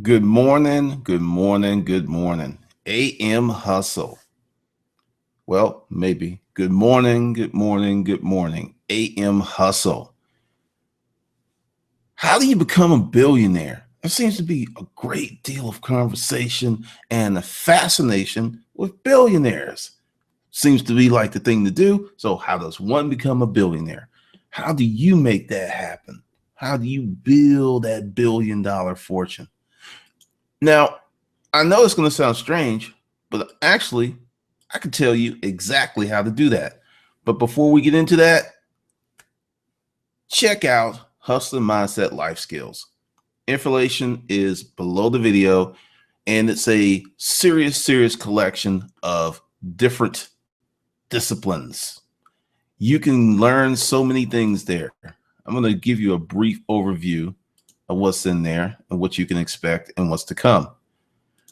Good morning, good morning, good morning. AM hustle. Well, maybe. Good morning, good morning, good morning. AM hustle. How do you become a billionaire? There seems to be a great deal of conversation and a fascination with billionaires. Seems to be like the thing to do. So, how does one become a billionaire? How do you make that happen? How do you build that $1 billion fortune? Now, I know it's going to sound strange, but actually, I can tell you exactly how to do that. But before we get into that, check out Hustler Mindset Life Skills. Information is below the video, and it's a serious collection of different disciplines. You can learn so many things there. I'm going to give you a brief overview of what's in there and what you can expect and what's to come.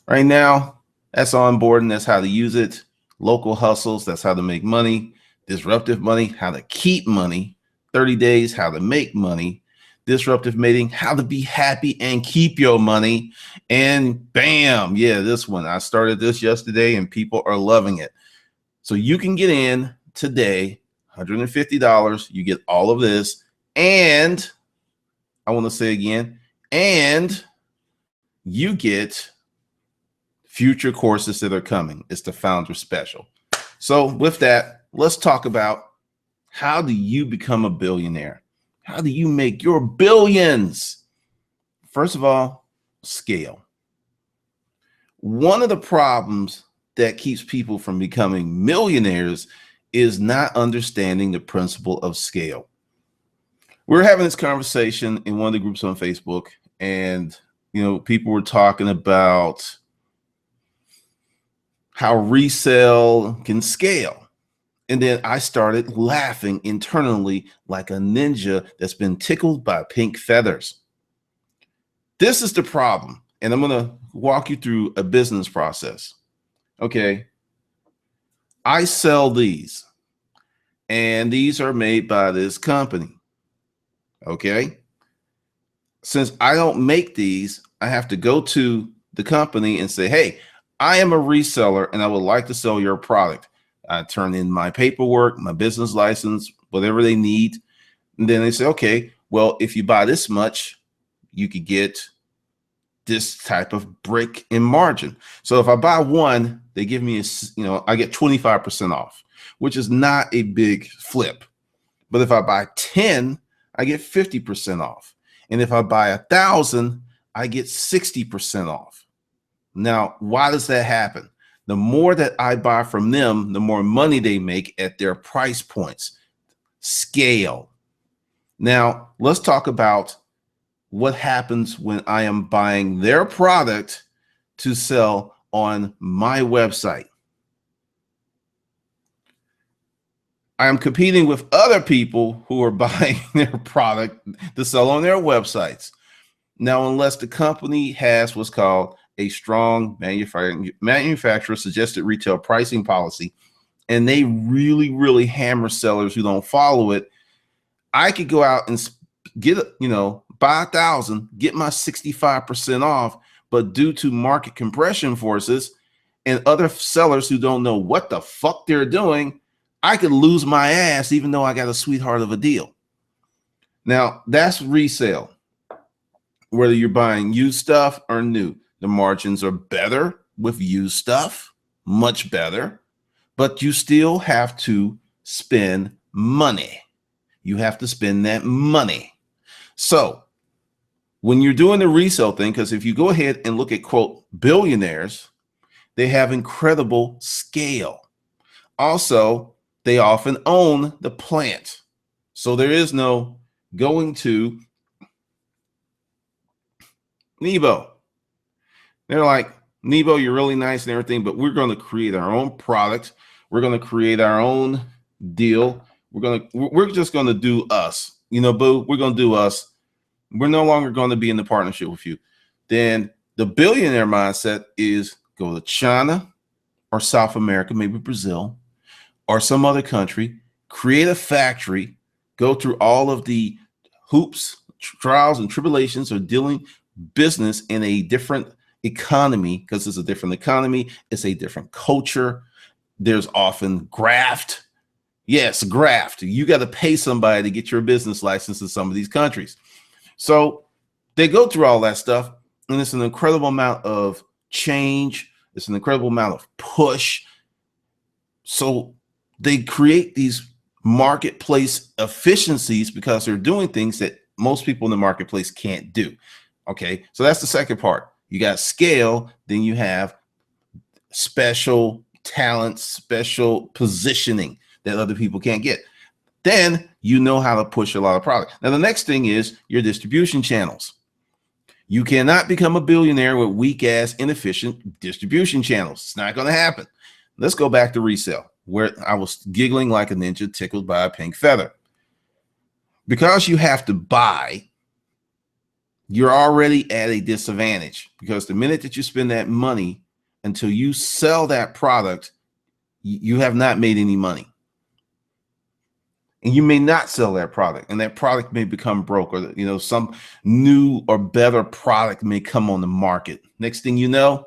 Right now, that's onboarding. That's how to use it. Local hustles. That's how to make money. Disruptive money. How to keep money. 30 days. How to make money. Disruptive mating. How to be happy and keep your money. And bam. Yeah, this one. I started this yesterday and people are loving it. So you can get in today. $150. You get all of this. And I want to say again, and you get future courses that are coming. It's the founder special. So with that, let's talk about how do you become a billionaire? How do you make your billions? First of all, scale. One of the problems that keeps people from becoming millionaires is not understanding the principle of scale. We're having this conversation in one of the groups on Facebook, and people were talking about how resale can scale. And then I started laughing internally like a ninja that's been tickled by pink feathers. This is the problem. And I'm going to walk you through a business process. Okay. I sell these, and these are made by this company. Okay. Since I don't make these, I have to go to the company and say, hey, I am a reseller and I would like to sell your product. I turn in my paperwork, my business license, whatever they need. And then they say, okay, well, if you buy this much, you could get this type of break in margin. So if I buy one, they give me, I get 25% off, which is not a big flip. But if I buy 10, I get 50% off. And if I buy 1,000, I get 60% off. Now, why does that happen? The more that I buy from them, the more money they make at their price points. Scale. Now, let's talk about what happens when I am buying their product to sell on my website. I am competing with other people who are buying their product to sell on their websites. Now, unless the company has what's called a strong manufacturer suggested retail pricing policy, and they really hammer sellers who don't follow it, I could go out and get, buy 1,000, get my 65% off, but due to market compression forces and other sellers who don't know what the fuck they're doing, I could lose my ass even though I got a sweetheart of a deal. Now, that's resale. Whether you're buying used stuff or new, the margins are better with used stuff, much better, but you still have to spend money. You have to spend that money. So when you're doing the resale thing, because if you go ahead and look at, quote, billionaires, they have incredible scale. Also, they often own the plant. So there is no going to Nebo. They're like, Nebo, you're really nice and everything, but we're going to create our own product. We're going to create our own deal. We're just going to do us. Boo, we're going to do us. We're no longer going to be in the partnership with you. Then the billionaire mindset is go to China or South America, maybe Brazil or some other country, create a factory, go through all of the hoops, trials, and tribulations of dealing business in a different economy, because it's a different economy, it's a different culture. There's often graft. Yes, graft. You got to pay somebody to get your business license in some of these countries. So they go through all that stuff, and it's an incredible amount of change. It's an incredible amount of push. So they create these marketplace efficiencies because they're doing things that most people in the marketplace can't do. Okay, so that's the second part. You got scale, then you have special talent, special positioning that other people can't get. Then you know how to push a lot of product. Now, the next thing is your distribution channels. You cannot become a billionaire with weak ass, inefficient distribution channels. It's not going to happen. Let's go back to resale, where I was giggling like a ninja tickled by a pink feather. Because you have to buy, you're already at a disadvantage, because the minute that you spend that money until you sell that product, you have not made any money. And you may not sell that product, and that product may become broke, or some new or better product may come on the market. Next thing you know,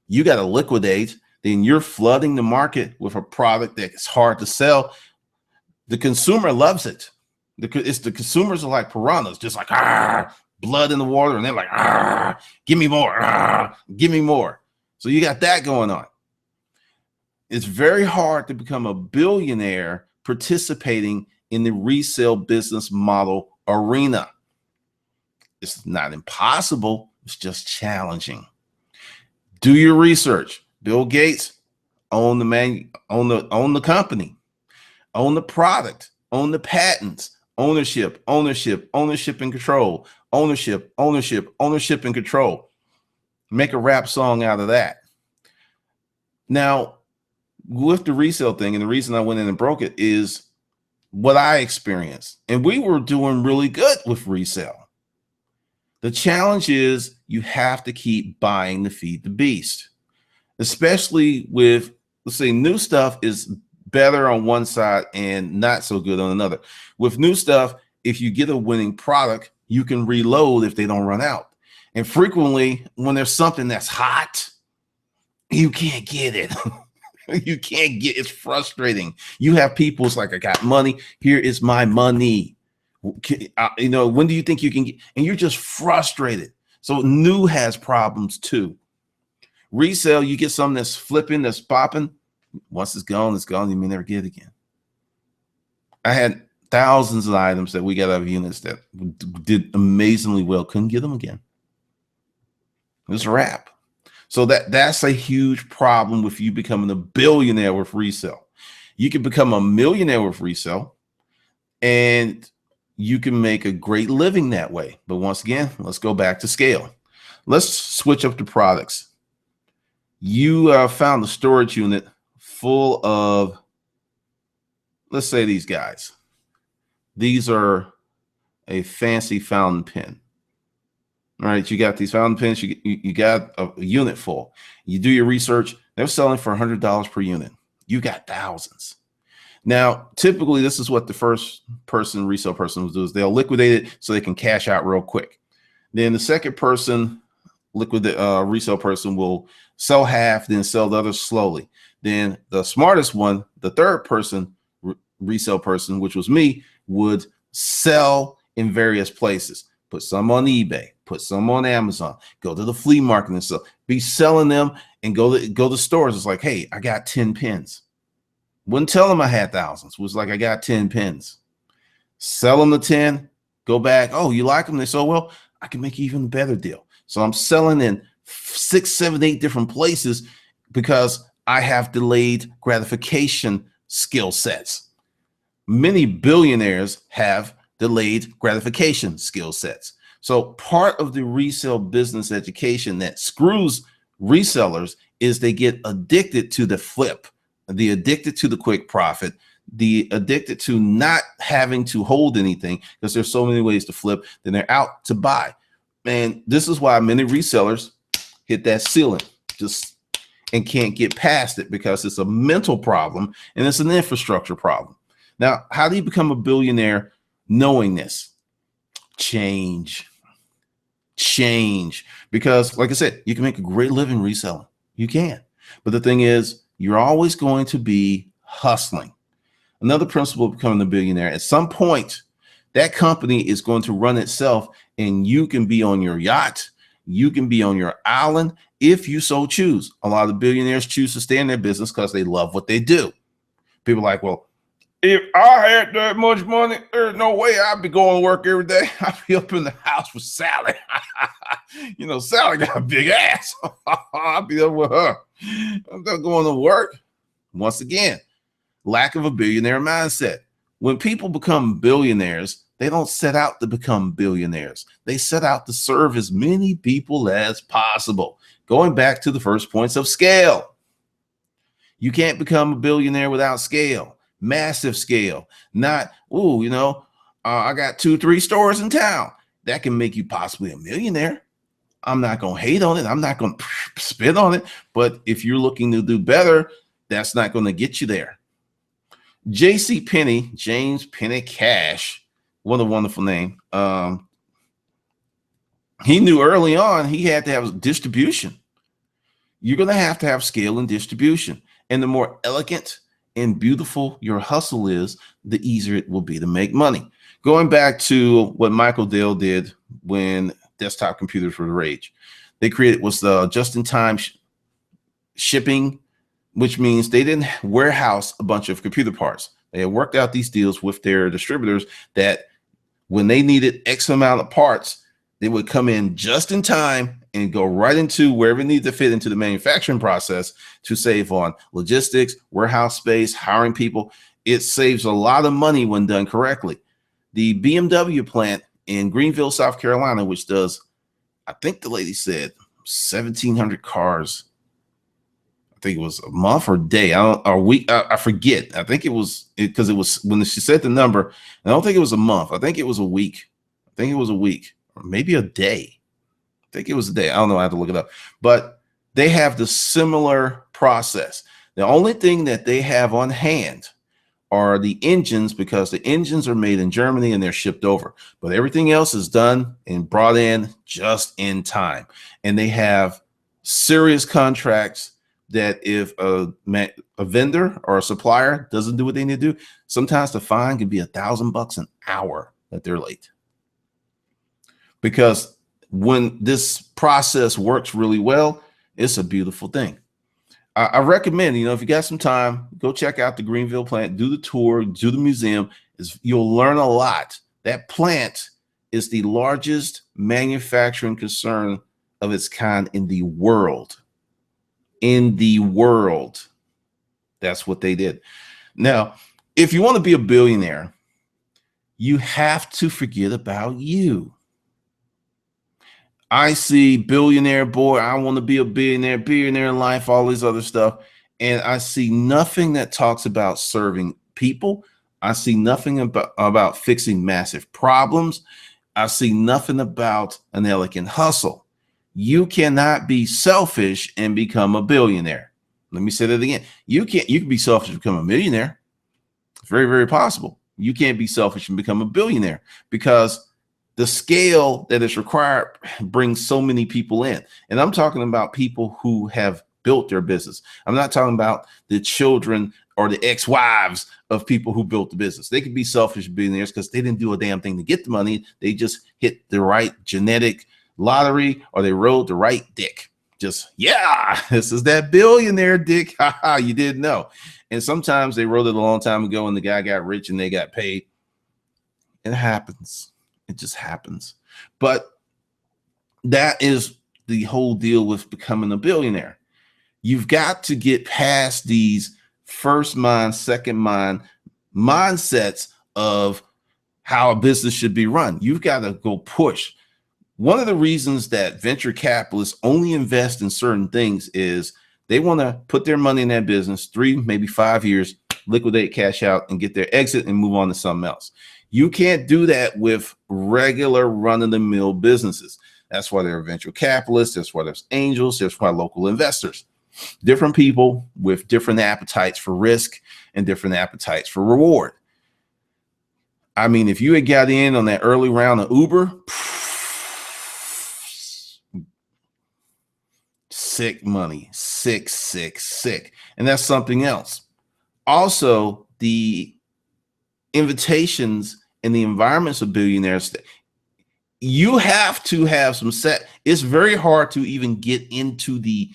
you got to liquidate. Then you're flooding the market with a product that is hard to sell. The consumer loves it. The consumers are like piranhas, just like blood in the water, and they're like, give me more, give me more. So you got that going on. It's very hard to become a billionaire participating in the resale business model arena. It's not impossible. It's just challenging. Do your research. Bill Gates own the company, own the product, own the patents, ownership and control, ownership and control. Make a rap song out of that. Now, with the resale thing, and the reason I went in and broke it is what I experienced. And we were doing really good with resale. The challenge is you have to keep buying to feed the beast, especially with, let's say, new stuff is better on one side and not so good on another. With new stuff, if you get a winning product, you can reload if they don't run out. And frequently, when there's something that's hot, you can't get it. You can't get, it's frustrating. You have people, it's like, I got money. Here is my money. When do you think you can get? And you're just frustrated. So new has problems too. Resale, you get something that's flipping, that's popping. Once it's gone, it's gone. You may never get it again. I had thousands of items that we got out of units that did amazingly well. Couldn't get them again. It was a wrap. So that's a huge problem with you becoming a billionaire with resale. You can become a millionaire with resale, and you can make a great living that way. But once again, let's go back to scale. Let's switch up the products. You found a storage unit full of, let's say, these guys. These are a fancy fountain pen. All right, you got these fountain pens, you got a unit full. You do your research, they're selling for $100 per unit. You got thousands. Now, typically, this is what the first person, resale person, will do, is they'll liquidate it so they can cash out real quick. Then the second person, resale person, will sell half, then sell the other slowly. Then the smartest one, the third person, resale person, which was me, would sell in various places. Put some on eBay, put some on Amazon, go to the flea market and sell. Be selling them and go to stores. It's like, hey, I got 10 pens. Wouldn't tell them I had thousands. It was like, I got 10 pens. Sell them the 10, go back. Oh, you like them? They say, well, I can make even a better deal. So I'm selling in 6, 7, 8 different places because I have delayed gratification skill sets. Many billionaires have delayed gratification skill sets. So part of the resale business education that screws resellers is they get addicted to the flip, the addicted to the quick profit, the addicted to not having to hold anything because there's so many ways to flip, then they're out to buy. And this is why many resellers hit that ceiling and can't get past it, because it's a mental problem and it's an infrastructure problem. Now, how do you become a billionaire knowing this? Change. change, because like I said, you can make a great living reselling. You can. But the thing is, you're always going to be hustling. Another principle of becoming a billionaire, at some point, that company is going to run itself, and you can be on your yacht, you can be on your island if you so choose. A lot of billionaires choose to stay in their business because they love what they do. People are like, well, if I had that much money, there's no way I'd be going to work every day. I'd be up in the house with Sally. Sally got a big ass. I'd be up with her. I'm not going to work. Once again, lack of a billionaire mindset. When people become billionaires, they don't set out to become billionaires. They set out to serve as many people as possible. Going back to the first points of scale. You can't become a billionaire without scale, massive scale. Not, I got 2-3 stores in town. That can make you possibly a millionaire. I'm not going to hate on it. I'm not going to spit on it. But if you're looking to do better, that's not going to get you there. J.C. Penney, James Penny Cash, what a wonderful name. He knew early on he had to have distribution. You're going to have scale and distribution. And the more elegant and beautiful your hustle is, the easier it will be to make money. Going back to what Michael Dell did when desktop computers were the rage, they created was the just-in-time shipping, which means they didn't warehouse a bunch of computer parts. They had worked out these deals with their distributors that when they needed X amount of parts, they would come in just in time and go right into wherever it needed to fit into the manufacturing process to save on logistics, warehouse space, hiring people. It saves a lot of money when done correctly. The BMW plant in Greenville, South Carolina, which does, I think the lady said 1,700 cars. I think it was a month or day, or week. I forget. I think it was because it was when she said the number. I don't think it was a month. I think it was a week. Or maybe a day. I think it was a day. I don't know. I have to look it up. But they have the similar process. The only thing that they have on hand are the engines, because the engines are made in Germany and they're shipped over. But everything else is done and brought in just in time. And they have serious contracts that if a vendor or a supplier doesn't do what they need to do, sometimes the fine can be $1,000 an hour that they're late. Because when this process works really well, it's a beautiful thing. I recommend, if you got some time, go check out the Greenville plant, do the tour, do the museum. You'll learn a lot. That plant is the largest manufacturing concern of its kind in the world. That's what they did. Now, if you want to be a billionaire, you have to forget about you. I see billionaire boy, I want to be a billionaire in life, all this other stuff. And I see nothing that talks about serving people. I see nothing about fixing massive problems. I see nothing about an elegant hustle. You cannot be selfish and become a billionaire. Let me say that again. You can be selfish and become a millionaire. It's very, very possible. You can't be selfish and become a billionaire because the scale that is required brings so many people in. And I'm talking about people who have built their business. I'm not talking about the children or the ex-wives of people who built the business. They could be selfish billionaires because they didn't do a damn thing to get the money. They just hit the right genetic lottery or they rode the right dick. Just, yeah, this is that billionaire dick. You didn't know. And sometimes they wrote it a long time ago and the guy got rich and they got paid. It happens. It just happens. But that is the whole deal with becoming a billionaire. You've got to get past these first mind, second mind mindsets of how a business should be run. You've got to go push. One of the reasons that venture capitalists only invest in certain things is they want to put their money in that business 3, maybe 5 years, liquidate, cash out, and get their exit and move on to something else. You can't do that with regular run-of-the-mill businesses. That's why there are venture capitalists. That's why there's angels. That's why local investors. Different people with different appetites for risk and different appetites for reward. I mean, if you had got in on that early round of Uber, sick money, sick, sick, sick. And that's something else. Also, the invitations and the environments of billionaires, you have to have some set. It's very hard to even get into the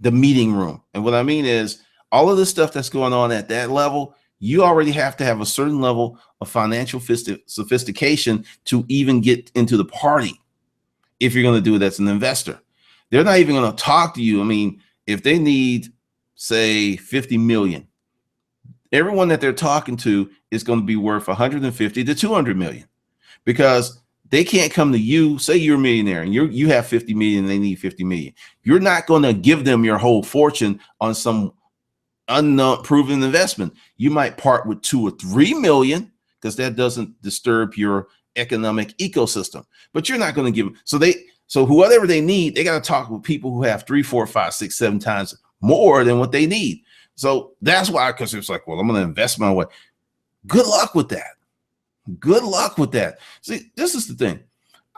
meeting room. And what I mean is all of this stuff that's going on at that level, you already have to have a certain level of financial sophistication to even get into the party. If you're going to do it as an investor, they're not even going to talk to you. I mean, if they need, say, 50 million, everyone that they're talking to is going to be worth 150 to 200 million, because they can't come to you. Say you're a millionaire and you have 50 million and they need 50 million. You're not going to give them your whole fortune on some unknown proven investment. You might part with 2 or 3 million because that doesn't disturb your economic ecosystem, but you're not going to give them. So whatever they need, they got to talk with people who have 3, 4, 5, 6, 7 times more than what they need. So that's why, because it's like, well, I'm going to invest my way. Good luck with that. Good luck with that. See, this is the thing.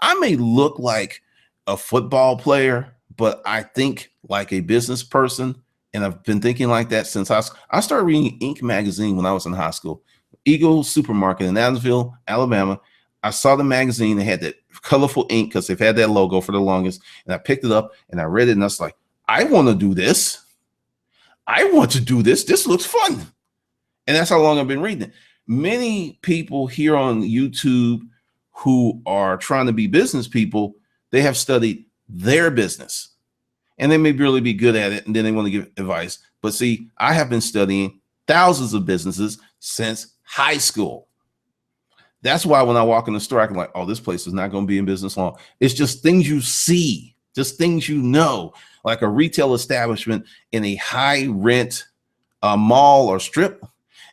I may look like a football player, but I think like a business person. And I've been thinking like that since I started reading Inc. magazine when I was in high school. Eagle Supermarket in Adamsville, Alabama. I saw the magazine. They had that colorful ink because they've had that logo for the longest. And I picked it up and I read it and I was like, I want to do this. I want to do this. This looks fun. And that's how long I've been reading it. Many people here on YouTube who are trying to be business people, they have studied their business and they may really be good at it. And then they want to give advice. But see, I have been studying thousands of businesses since high school. That's why when I walk in the store, I can like, oh, this place is not going to be in business long. It's just things you see, just things you know, like a retail establishment in a high rent mall or strip.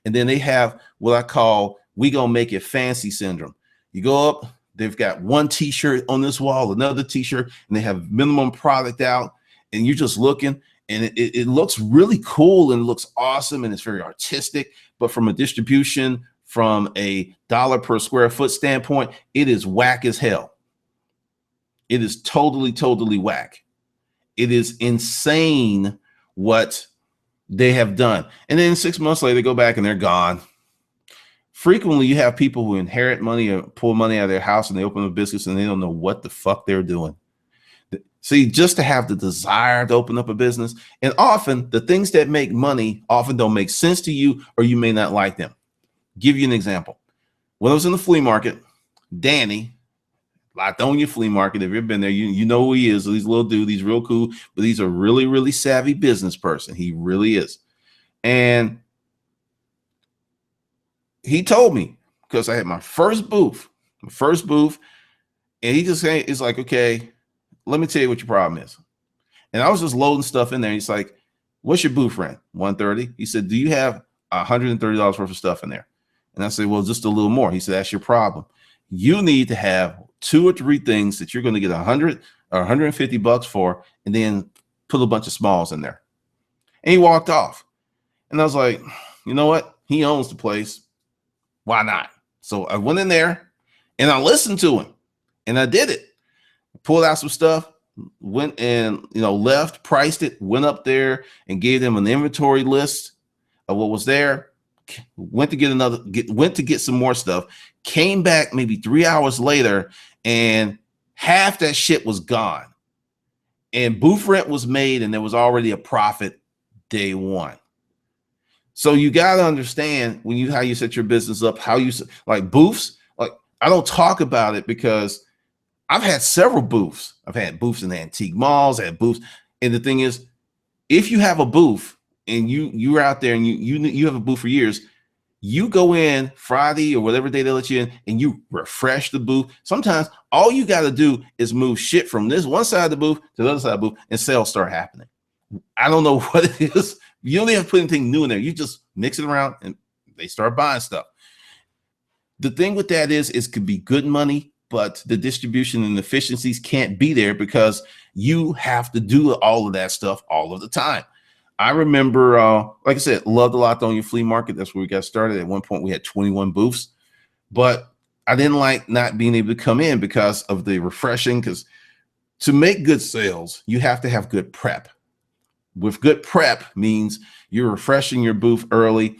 And then they have what I call, we gonna make it fancy syndrome. You go up, they've got one t-shirt on this wall, another t-shirt, and they have minimum product out, and you're just looking, and it looks really cool and it looks awesome and it's very artistic, but from a distribution, from a dollar per square foot standpoint, it is whack as hell. It is totally, totally whack. It is insane what they have done. And then 6 months later, they go back and they're gone. Frequently, you have people who inherit money or pull money out of their house and they open a business and they don't know what the fuck they're doing. See, just to have the desire to open up a business, and often the things that make money often don't make sense to you or you may not like them. Give you an example. When I was in the flea market, Danny, Lithonia Flea Market, if you've been there, you know who he is. He's a little dude. He's real cool, but he's a really, really savvy business person. He really is. And he told me, because I had my first booth, and he just said, it's like, okay, let me tell you what your problem is. And I was just loading stuff in there. He's like, what's your booth rent? $130. He said, do you have $130 worth of stuff in there? And I said, well, just a little more. He said, that's your problem. You need to have 2 or 3 things that you're going to get 100 or 150 bucks for, and then put a bunch of smalls in there. And he walked off. And I was like, you know what? He owns the place. Why not? So I went in there and I listened to him and I did it. Pulled out some stuff, went and, left, priced it, went up there and gave them an inventory list of what was there. Went to get some more stuff, came back maybe 3 hours later, and half that shit was gone. And booth rent was made, and there was already a profit day one. So you got to understand how you set your business up, how you like booths. Like, I don't talk about it because I've had several booths. I've had booths in the antique malls, I had booths. And the thing is, if you have a booth and you're out there and you have a booth for years, you go in Friday or whatever day they let you in and you refresh the booth. Sometimes all you got to do is move shit from this one side of the booth to the other side of the booth and sales start happening. I don't know what it is. You don't even have to put anything new in there. You just mix it around and they start buying stuff. The thing with that is it could be good money, but the distribution and efficiencies can't be there because you have to do all of that stuff all of the time. I remember, like I said, loved a lot on your flea market. That's where we got started. At one point, we had 21 booths, but I didn't like not being able to come in because of the refreshing. Because To make good sales, you have to have good prep. With good prep means you're refreshing your booth early.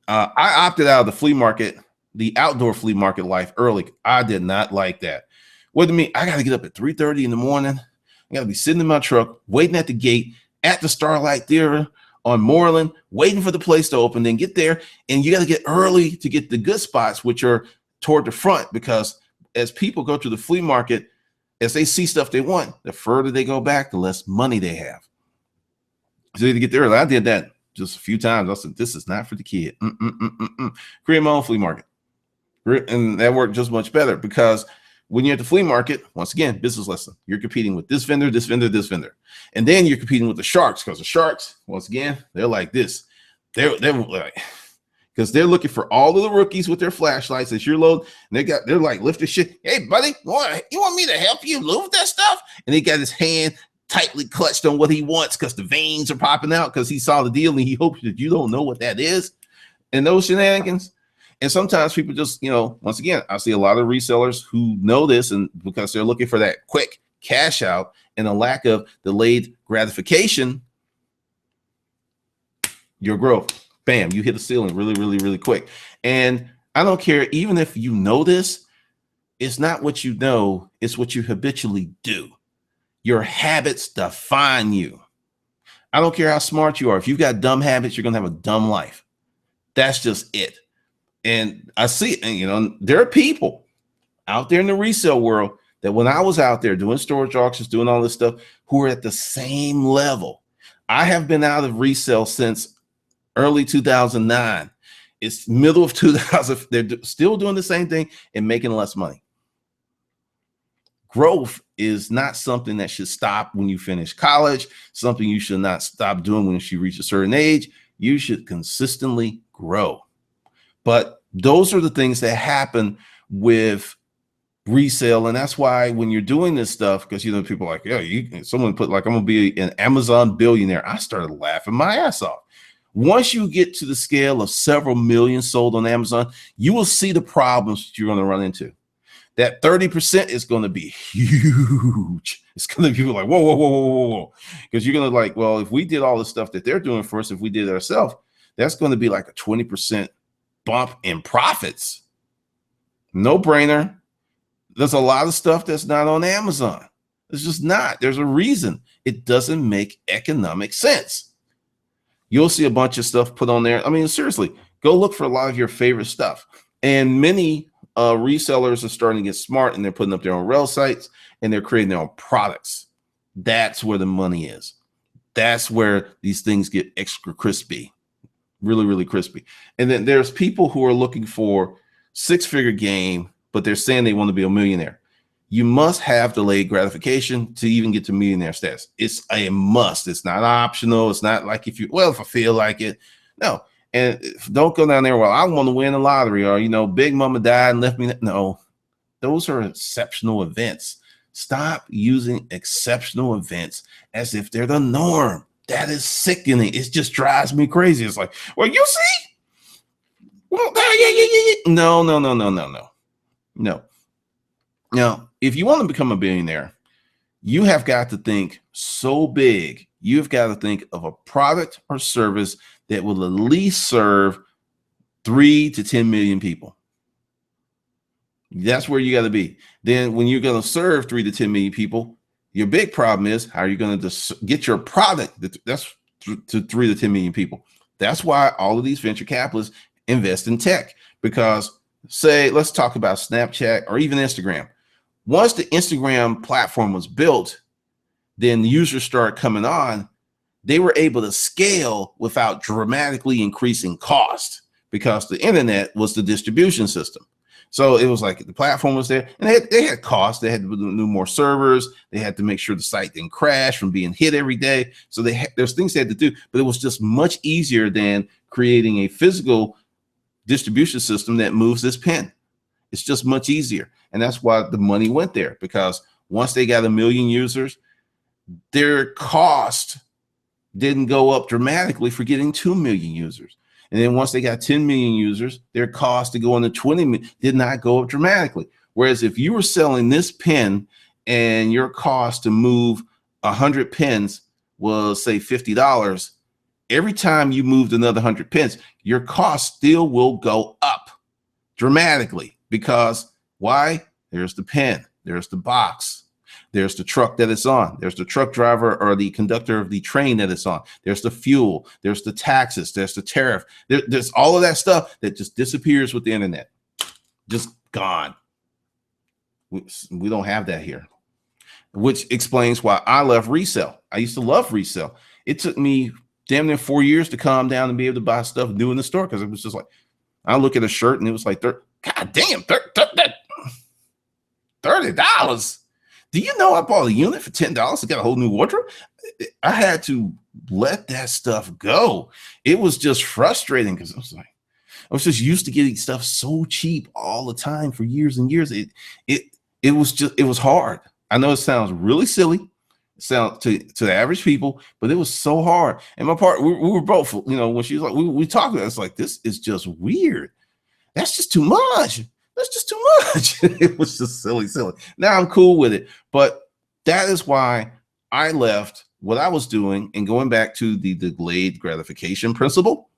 I opted out of the flea market, the outdoor flea market life early. I did not like that. What do you mean? I got to get up at 3:30 in the morning. I got to be sitting in my truck, waiting at the gate at the Starlight Theater on Moreland, waiting for the place to open, then get there. And you got to get early to get the good spots, which are toward the front, because as people go to the flea market, as they see stuff they want, the further they go back, the less money they have. So you need to get there early. I did that just a few times. I said, this is not for the kid. Create my own flea market. And that worked just much better, because when you're at the flea market, once again, business lesson, you're competing with this vendor, this vendor, this vendor. And then you're competing with the sharks, because the sharks, once again, they're like this. They're like, because they're looking for all of the rookies with their flashlights as you're loading. And they're like lifting shit. Hey, buddy, you want me to help you move that stuff? And he got his hand tightly clutched on what he wants, because the veins are popping out, because he saw the deal and he hopes that you don't know what that is, and those shenanigans. And sometimes people just, once again, I see a lot of resellers who know this, and because they're looking for that quick cash out and a lack of delayed gratification, your growth, bam, you hit the ceiling really, really, really quick. And I don't care, even if you know this, it's not what you know, it's what you habitually do. Your habits define you. I don't care how smart you are. If you've got dumb habits, you're going to have a dumb life. That's just it. And I see it. And, there are people out there in the resale world that when I was out there doing storage auctions, doing all this stuff, who are at the same level. I have been out of resale since early 2009. It's middle of 2000. They're still doing the same thing and making less money. Growth is not something that should stop when you finish college, something you should not stop doing when you reach a certain age. You should consistently grow. But those are the things that happen with resale. And that's why when you're doing this stuff, because, people are like, someone put like, I'm going to be an Amazon billionaire. I started laughing my ass off. Once you get to the scale of several million sold on Amazon, you will see the problems that you're going to run into. That 30% is going to be huge. It's going to be like, whoa. Because you're going to like, well, if we did all the stuff that they're doing for us, if we did it ourselves, that's going to be like a 20% bump in profits. No brainer. There's a lot of stuff that's not on Amazon. It's just not. There's a reason. It doesn't make economic sense. You'll see a bunch of stuff put on there. I mean, seriously, go look for a lot of your favorite stuff. And many resellers are starting to get smart, and they're putting up their own rail sites, and they're creating their own products. That's where the money is. That's where these things get extra crispy, really, really crispy. And then there's people who are looking for six-figure game, but they're saying they want to be a millionaire. You must have delayed gratification to even get to millionaire status. It's a must. It's not optional. It's not like if I feel like it. No. And don't go down there, well, I want to win the lottery, or, Big Mama died and left me. No, those are exceptional events. Stop using exceptional events as if they're the norm. That is sickening. It just drives me crazy. It's like, well, you see? Well, yeah. No. Now, if you want to become a billionaire, you have got to think so big. You've got to think of a product or service that will at least serve 3 to 10 million people. That's where you got to be. Then when you're going to serve 3 to 10 million people, your big problem is how are you going to get your product that's to 3 to 10 million people. That's why all of these venture capitalists invest in tech, because let's talk about Snapchat or even Instagram. Once the Instagram platform was built, then the users start coming on. They were able to scale without dramatically increasing cost, because the internet was the distribution system. So it was like the platform was there, and they had costs. They had to do more servers. They had to make sure the site didn't crash from being hit every day. So there's things they had to do, but it was just much easier than creating a physical distribution system that moves this pin. It's just much easier. And that's why the money went there, because once they got 1 million users, their cost didn't go up dramatically for getting 2 million users. And then once they got 10 million users, their cost to go into 20 million did not go up dramatically. Whereas if you were selling this pen and your cost to move 100 pins was say $50, every time you moved another 100 pins, your cost still will go up dramatically. Because why? There's the pin, there's the box, there's the truck that it's on, there's the truck driver or the conductor of the train that it's on, there's the fuel, there's the taxes, there's the tariff, there's all of that stuff that just disappears with the internet. Just gone. We don't have that here, which explains why I love resale. I used to love resale. It took me damn near 4 years to calm down and be able to buy stuff new in the store, because it was just like, I look at a shirt and it was like, God damn, $30. Do you know I bought a unit for $10 to get a whole new wardrobe? I had to let that stuff go. It was just frustrating because I was just used to getting stuff so cheap all the time for years and years. It was hard. I know it sounds really silly, sound to the average people, but it was so hard. And my part, we were both, when she was like, we talked about it, it's like, this is just weird. That's just too much. That's just too much. It was just silly. Now I'm cool with it. But that is why I left what I was doing and going back to the delayed gratification principle,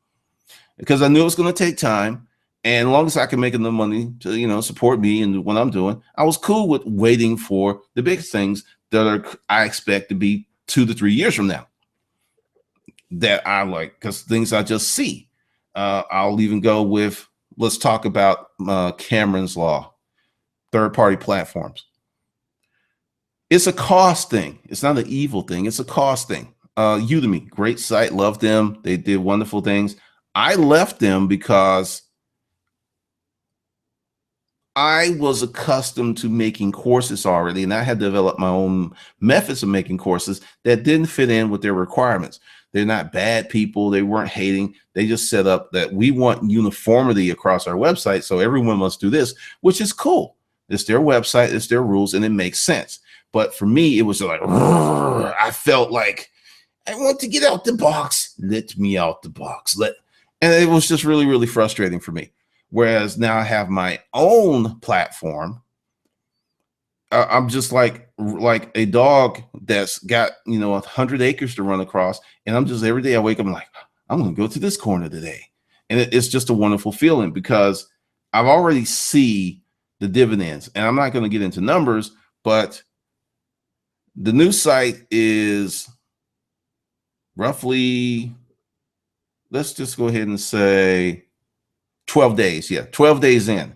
because I knew it was going to take time. And as long as I can make enough money to, support me and what I'm doing, I was cool with waiting for the big things that I expect to be 2 to 3 years from now that I like, because things I just see. I'll even go with, let's talk about Cameron's Law, third-party platforms. It's a cost thing. It's not an evil thing. It's a cost thing. Udemy, great site. Love them. They did wonderful things. I left them because I was accustomed to making courses already, and I had developed my own methods of making courses that didn't fit in with their requirements. They're not bad people. They weren't hating. They just set up that we want uniformity across our website, so everyone must do this, which is cool. It's their website, it's their rules, and it makes sense. But for me, it was like, I felt like I want to get out the box. Let me out the box. And it was just really, really frustrating for me. Whereas now I have my own platform. I'm just like a dog that's got 100 acres to run across, and I'm just, every day I wake up, I'm like, I'm going to go to this corner today, and it's just a wonderful feeling because I've already see the dividends. And I'm not going to get into numbers, but the new site is roughly, let's just go ahead and say 12 days. Yeah, 12 days in.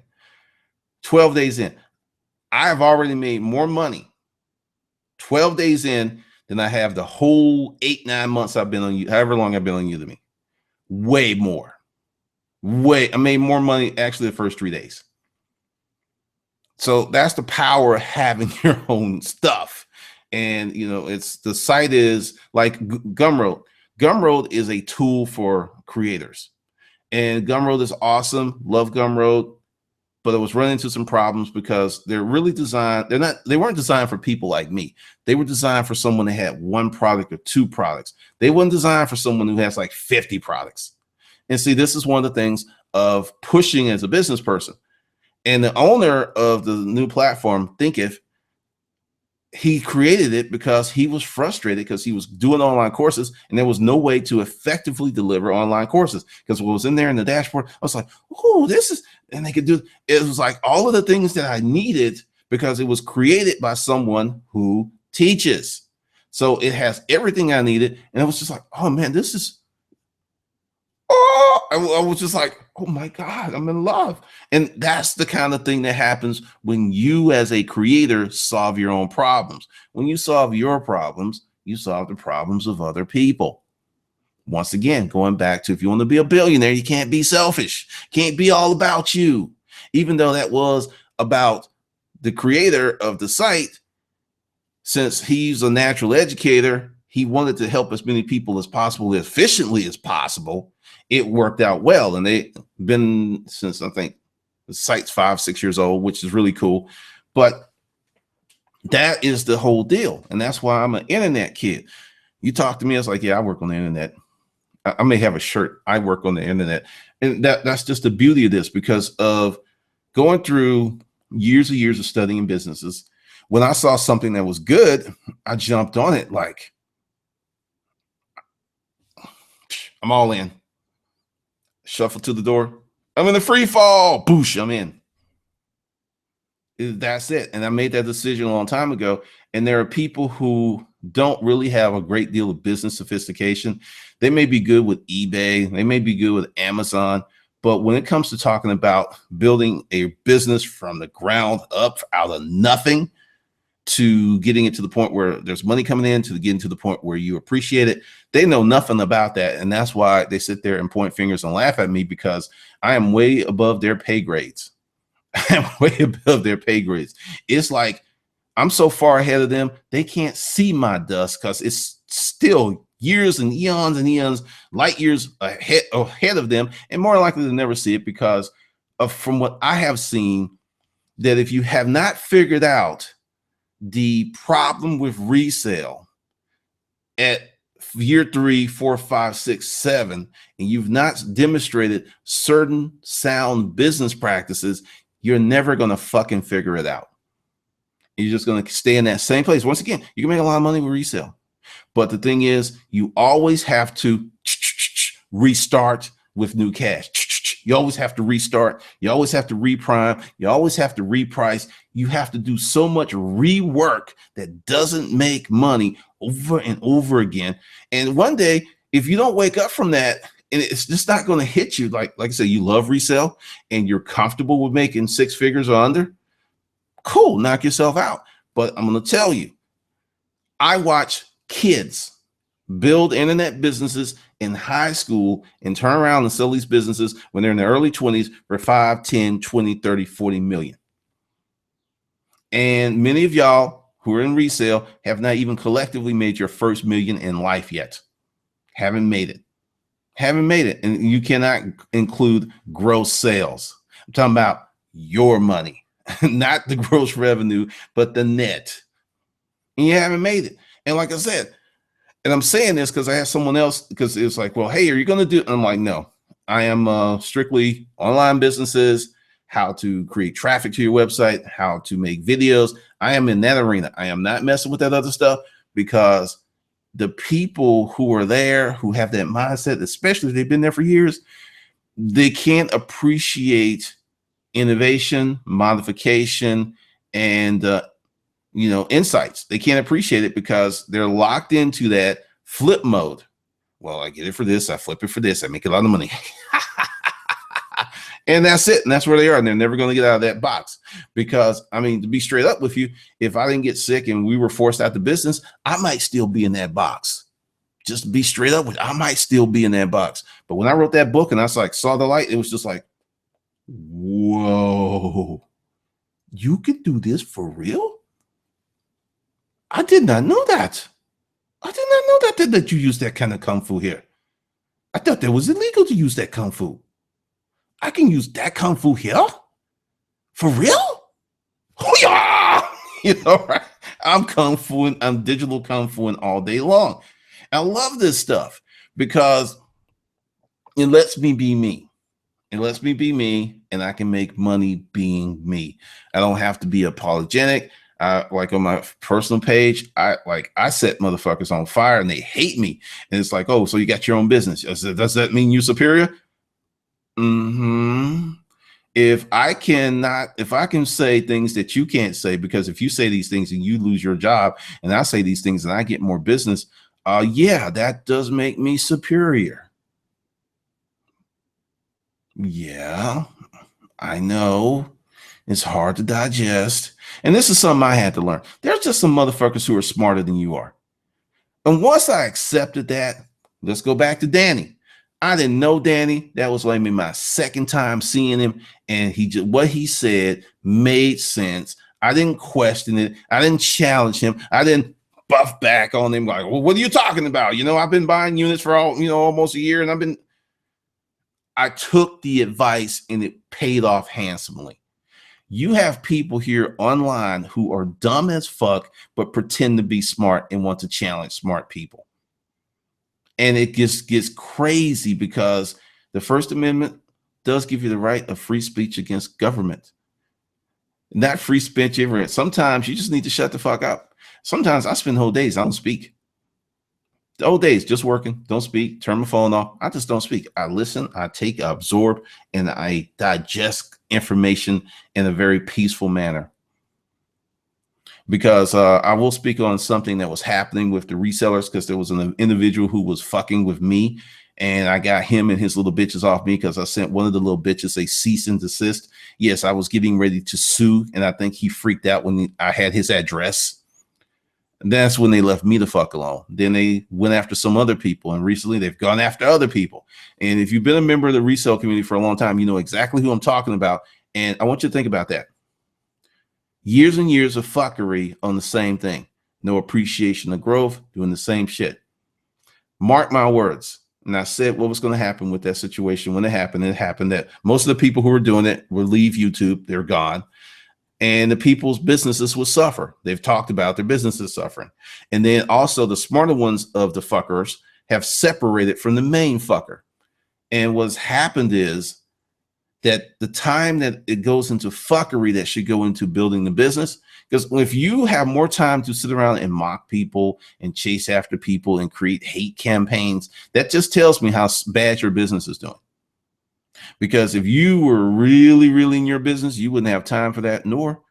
12 days in. I have already made more money 12 days in than I have the whole 8-9 months I've been on, however long I've been on Udemy. Way more. I made more money actually the first 3 days. So that's the power of having your own stuff. And it's, the site is like Gumroad. Gumroad is a tool for creators, and Gumroad is awesome. Love Gumroad. But it was running into some problems because they're really designed. They weren't designed for people like me. They were designed for someone that had 1 product or 2 products. They weren't designed for someone who has like 50 products. And see, this is one of the things of pushing as a business person. And the owner of the new platform, Thinketh, he created it because he was frustrated because he was doing online courses and there was no way to effectively deliver online courses, because what was in there in the dashboard, I was like, oh, this is, and they could do, it was like all of the things that I needed because it was created by someone who teaches. So it has everything I needed. And I was just like, oh man, this is, I was just like, oh my God, I'm in love. And that's the kind of thing that happens when you as a creator solve your own problems. When you solve your problems, you solve the problems of other people. Once again, going back to, if you want to be a billionaire, you can't be selfish. Can't be all about you. Even though that was about the creator of the site, since he's a natural educator, he wanted to help as many people as possible, as efficiently as possible. It worked out well. And they've been since, I think, the site's 5-6 years old, which is really cool. But that is the whole deal. And that's why I'm an internet kid. You talk to me, it's like, yeah, I work on the internet. I may have a shirt, I work on the internet. And that's just the beauty of this, because of going through years and years of studying businesses, When I saw something that was good, I jumped on it like, I'm all in. Shuffle to the door. I'm in the free fall. Boosh, I'm in. That's it. And I made that decision a long time ago. And there are people who don't really have a great deal of business sophistication. They may be good with eBay, they may be good with Amazon, but when it comes to talking about building a business from the ground up out of nothing to getting it to the point where there's money coming in, to getting to the point where you appreciate it, they know nothing about that. And that's why they sit there and point fingers and laugh at me, because I am way above their pay grades. I'm way above their pay grades. It's like I'm so far ahead of them, they can't see my dust because it's still years and eons, light years ahead of them, and more likely to never see it because of, from what I have seen, that if you have not figured out the problem with resale at year 3, 4, 5, 6, 7, and you've not demonstrated certain sound business practices, you're never going to fucking figure it out. You're just going to stay in that same place. Once again, you can make a lot of money with resale. But the thing is, you always have to restart with new cash. You always have to restart. You always have to reprime. You always have to reprice. You have to do so much rework that doesn't make money over and over again. And one day, if you don't wake up from that, and it's just not going to hit you, like I said, you love resale and you're comfortable with making 6 figures or under, cool, knock yourself out. But I'm going to tell you, I watch kids build internet businesses in high school and turn around and sell these businesses when they're in their early 20s for 5, 10, 20, 30, 40 million. And many of y'all who are in resale have not even collectively made your first million in life yet. Haven't made it. And you cannot include gross sales. I'm talking about your money, not the gross revenue, but the net. And you haven't made it. And like I said, and I'm saying this because I have someone else, because it's like, well, hey, are you going to do it? And I'm like, no, I am strictly online businesses, how to create traffic to your website, how to make videos. I am in that arena. I am not messing with that other stuff, because the people who are there, who have that mindset, especially if they've been there for years, they can't appreciate innovation, modification, and insights. They can't appreciate it because they're locked into that flip mode. Well, I get it for this, I flip it for this, I make a lot of money. And that's it. And that's where they are. And they're never going to get out of that box. Because, I mean, to be straight up with you, if I didn't get sick and we were forced out of business, I might still be in that box. Just to be straight up with you, I might still be in that box. But when I wrote that book and I saw the light, it was just like, whoa, you could do this for real? I did not know that. I did not know that you use that kind of kung fu here. I thought that was illegal to use that kung fu. I can use that kung fu here? For real? Oh yeah! Right? I'm kung fu, I'm digital kung fu all day long. I love this stuff because it lets me be me. It lets me be me, and I can make money being me. I don't have to be apologetic. Like on my personal page, I set motherfuckers on fire and they hate me. And it's like, oh, so you got your own business. I said, does that mean you're superior? If I can say things that you can't say, because if you say these things and you lose your job, and I say these things and I get more business, yeah, that does make me superior. Yeah, I know. It's hard to digest. And this is something I had to learn. There's just some motherfuckers who are smarter than you are. And once I accepted that, let's go back to Danny. I didn't know Danny. That was like my second time seeing him. And what he said made sense. I didn't question it. I didn't challenge him. I didn't buff back on him like, well, what are you talking about? I've been buying units for almost a year, and I took the advice and it paid off handsomely. You have people here online who are dumb as fuck, but pretend to be smart and want to challenge smart people. And it just gets crazy because the First Amendment does give you the right of free speech against government. Not free speech everywhere. Sometimes you just need to shut the fuck up. Sometimes I spend whole days, I don't speak. The whole days just working, don't speak, turn my phone off. I just don't speak. I listen, I take, I absorb, and I digest information in a very peaceful manner. Because I will speak on something that was happening with the resellers, because there was an individual who was fucking with me, and I got him and his little bitches off me because I sent one of the little bitches a cease and desist. Yes, I was getting ready to sue, and I think he freaked out when I had his address. And that's when they left me the fuck alone. Then they went after some other people, and recently they've gone after other people. And if you've been a member of the resale community for a long time, you know exactly who I'm talking about. And I want you to think about that. Years and years of fuckery on the same thing. No appreciation of growth, doing the same shit. Mark my words. And I said what was going to happen with that situation when it happened. It happened that most of the people who were doing it would leave YouTube. They're gone. And the people's businesses would suffer. They've talked about their businesses suffering. And then also the smarter ones of the fuckers have separated from the main fucker. And what's happened is that the time that it goes into fuckery that should go into building the business, because if you have more time to sit around and mock people and chase after people and create hate campaigns, that just tells me how bad your business is doing. Because if you were really, really in your business, you wouldn't have time for that, nor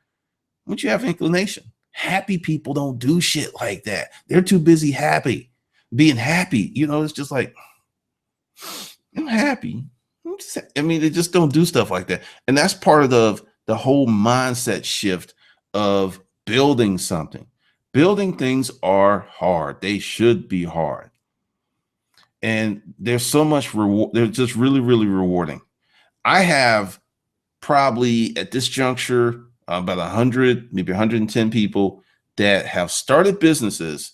would you have inclination. Happy people don't do shit like that. They're too busy being happy. You know, it's just like, I'm happy. I mean, they just don't do stuff like that. And that's part of the whole mindset shift of building something. Building things are hard. They should be hard. And there's so much reward. They're just really, really rewarding. I have probably at this juncture about 100, maybe 110 people that have started businesses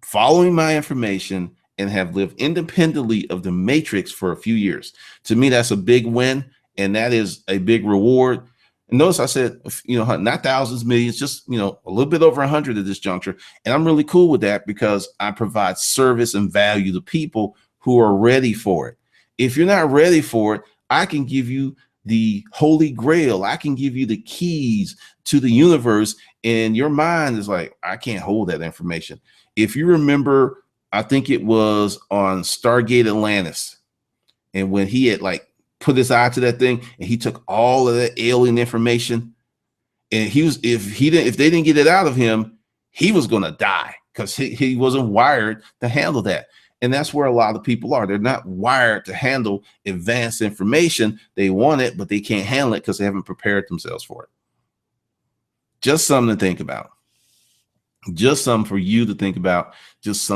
following my information and have lived independently of the matrix for a few years. To me, that's a big win, and that is a big reward. And notice I said, not thousands, millions, just, a little bit over 100 at this juncture. And I'm really cool with that because I provide service and value to people who are ready for it. If you're not ready for it, I can give you the holy grail. I can give you the keys to the universe, and your mind is like, I can't hold that information. If you remember, I think it was on Stargate Atlantis, and when he had put his eye to that thing and he took all of that alien information, and if they didn't get it out of him, he was going to die because he wasn't wired to handle that. And that's where a lot of people are. They're not wired to handle advanced information. They want it, but they can't handle it because they haven't prepared themselves for it. Just something to think about. Just something for you to think about. Just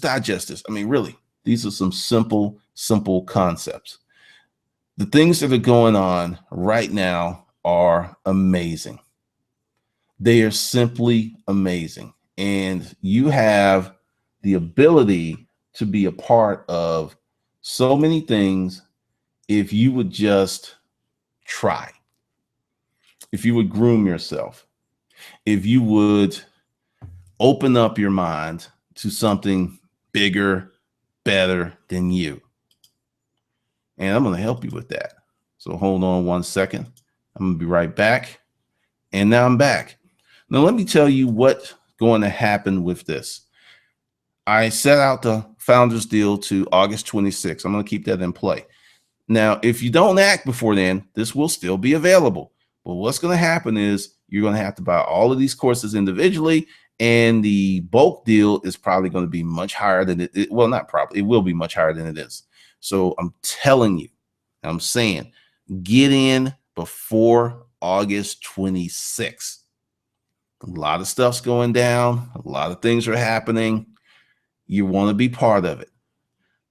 digest this. I mean, really, these are some simple concepts. The things that are going on right now are amazing. They are simply amazing. And you have the ability to be a part of so many things if you would just try, if you would groom yourself, if you would open up your mind to something bigger, better than you. And I'm going to help you with that. So hold on 1 second. I'm going to be right back. And now I'm back. Now let me tell you what's going to happen with this. I set out the founders deal to August 26th. I'm going to keep that in play. Now, if you don't act before then, this will still be available. But what's going to happen is you're going to have to buy all of these courses individually, and the bulk deal is probably going to be much higher than it. Well, not probably. It will be much higher than it is. So I'm telling you, I'm saying, get in before August 26th. A lot of stuff's going down. A lot of things are happening. You want to be part of it.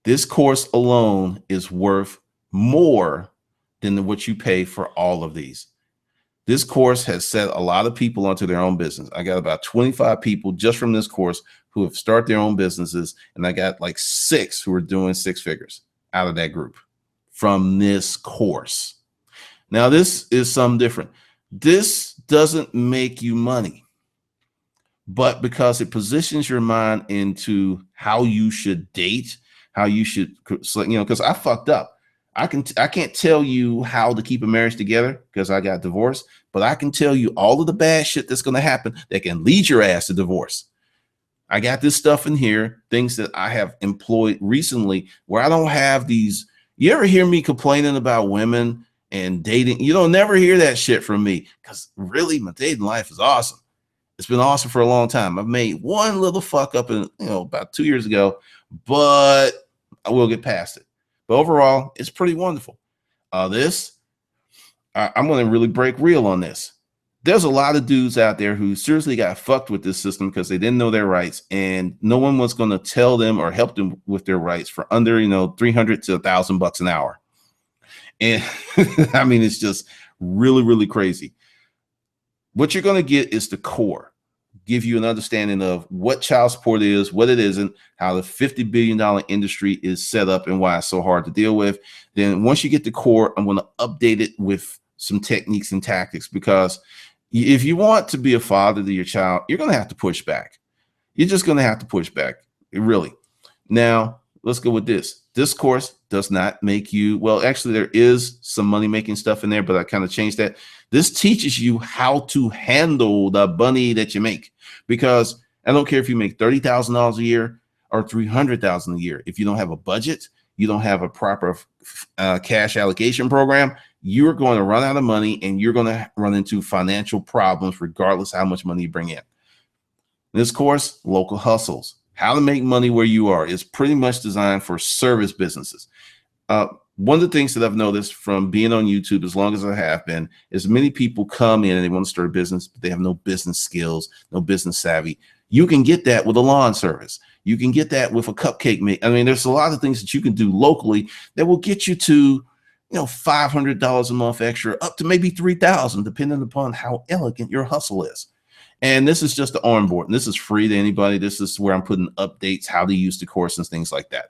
This course alone is worth more than what you pay for all of these. This course has set a lot of people onto their own business. I got about 25 people just from this course who have started their own businesses, and I got 6 who are doing 6 figures out of that group from this course. Now, this is something different. This doesn't make you money, but because it positions your mind into how you should date, how you should, because I fucked up. I can't tell you how to keep a marriage together because I got divorced, but I can tell you all of the bad shit that's going to happen that can lead your ass to divorce. I got this stuff in here, things that I have employed recently where I don't have these. You ever hear me complaining about women and dating? You don't never hear that shit from me because really my dating life is awesome. It's been awesome for a long time. I've made one little fuck up in, about 2 years ago, but I will get past it. But overall, it's pretty wonderful. I'm going to really break real on this. There's a lot of dudes out there who seriously got fucked with this system because they didn't know their rights, and no one was going to tell them or help them with their rights for under, $300 to $1,000 an hour. And I mean, it's just really, really crazy. What you're going to get is the core, give you an understanding of what child support is, what it isn't, how the $50 billion industry is set up and why it's so hard to deal with. Then once you get the core, I'm going to update it with some techniques and tactics, because if you want to be a father to your child, you're going to have to push back. You're just going to have to push back. Really. Now, let's go with this. This course does not make you, well, actually, there is some money-making stuff in there, but I kind of changed that. This teaches you how to handle the money that you make, because I don't care if you make $30,000 a year or $300,000 a year. If you don't have a budget, you don't have a proper cash allocation program, you're going to run out of money and you're going to run into financial problems regardless how much money you bring in. This course, Local Hustles, how to make money where you are, is pretty much designed for service businesses. One of the things that I've noticed from being on YouTube as long as I have been is many people come in and they want to start a business, but they have no business skills, no business savvy. You can get that with a lawn service. You can get that with a cupcake make. I mean, there's a lot of things that you can do locally that will get you to, $500 a month extra, up to maybe $3,000, depending upon how elegant your hustle is. And this is just the onboard, and this is free to anybody. This is where I'm putting updates, how to use the course and things like that.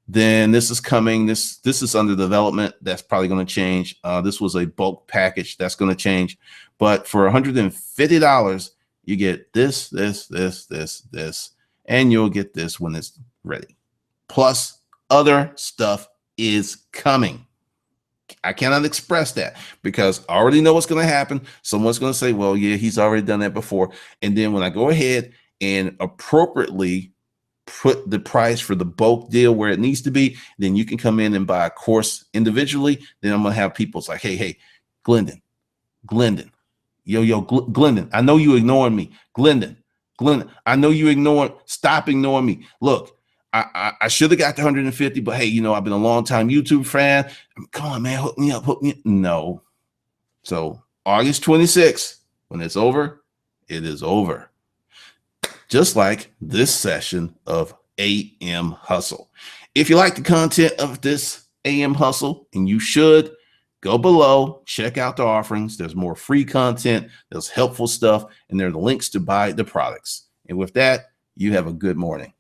Then this is coming. This is under development. That's probably going to change. This was a bulk package. That's going to change. But for $150, you get this, and you'll get this when it's ready. Plus, other stuff is coming. I cannot express that because I already know what's going to happen. Someone's going to say, well, yeah, he's already done that before. And then when I go ahead and appropriately put the price for the bulk deal where it needs to be, then you can come in and buy a course individually. Then I'm going to have people, it's like, hey, Glendon, Glendon, I know you ignoring me. Glendon, I know you stop ignoring me. Look, I should have got the 150, but hey, I've been a long time YouTube fan. Come on, man, hook me up. No. So August 26th, when it's over, it is over. Just like this session of AM Hustle. If you like the content of this AM Hustle, and you should, go below, check out the offerings. There's more free content, there's helpful stuff, and there are the links to buy the products. And with that, you have a good morning.